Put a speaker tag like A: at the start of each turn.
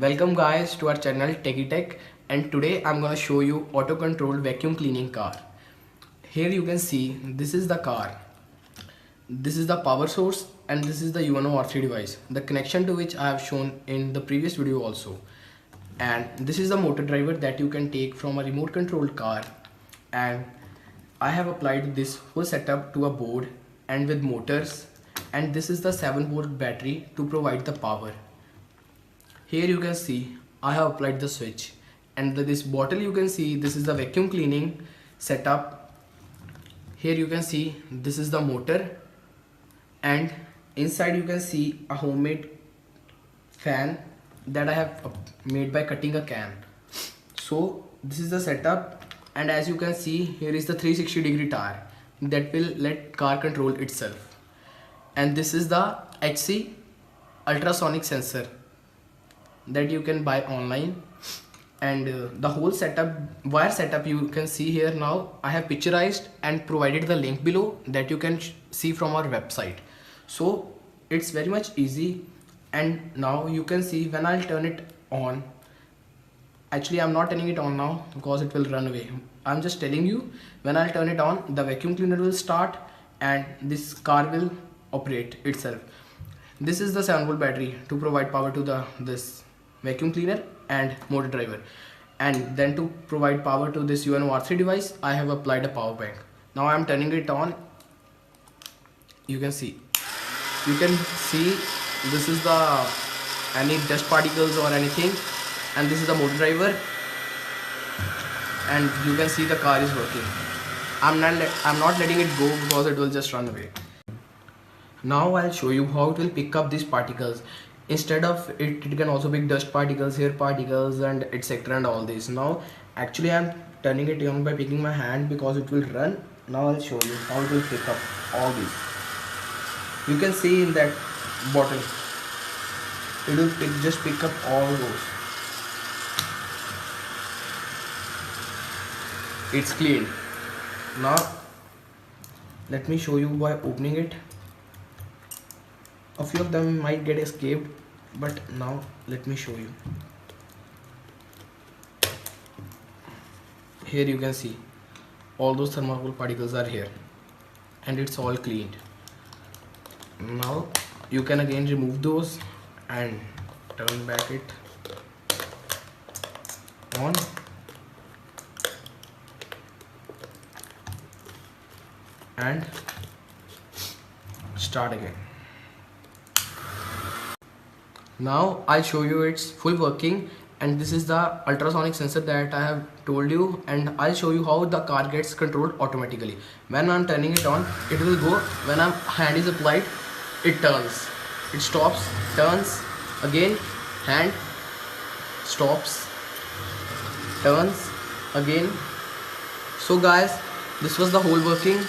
A: Welcome guys to our channel Techie Tech, and today I'm gonna show you auto controlled vacuum cleaning car. Here you can see this is the car. This is the power source and this is the UNO R3 device, the connection to which I have shown in the previous video also. And this is the motor driver that you can take from a remote controlled car, and I have applied this whole setup to a board and with motors, and this is the 7-volt battery to provide the power. Here you can see I have applied the switch, and this bottle you can see this is the vacuum cleaning setup. Here you can see this is the motor, and inside you can see a homemade fan that I have made by cutting a can. So this is the setup, and as you can see here is the 360-degree tire that will let car control itself, and this is the HC ultrasonic sensor that you can buy online. And the whole setup, wire setup, you can see here. Now I have picturized and provided the link below that you can see from our website. So it's very much easy. And now you can see when I'll turn it on, actually I'm not turning it on now because it will run away. I'm just telling you, when I'll turn it on, the vacuum cleaner will start and this car will operate itself. This is the 7-volt battery to provide power to this vacuum cleaner and motor driver, and then to provide power to this UNO R3 device I have applied a power bank. Now I am turning it on. You can see this is the any dust particles or anything, and this is the motor driver, and you can see the car is working. I'm not letting it go because it will just run away. Now I'll show you how it will pick up these particles. Instead of it can also pick dust particles, hair particles, and etc. and all this. Now actually I'm turning it on by picking my hand because it will run. Now I'll show you how it will pick up all these. You can see in that bottle it will just pick up all those. It's clean. Now let me show you by opening it. A few of them might get escaped, but now let me show you. Here you can see all those thermocol particles are here, and it's all cleaned. Now you can again remove those and turn back it on. And start again. Now I'll show you its full working, and this is the ultrasonic sensor that I have told you, and I'll show you how the car gets controlled automatically. When I'm turning it on, it will go. When a hand is applied, it turns, it stops, turns again, hand stops, turns again. So guys, this was the whole working.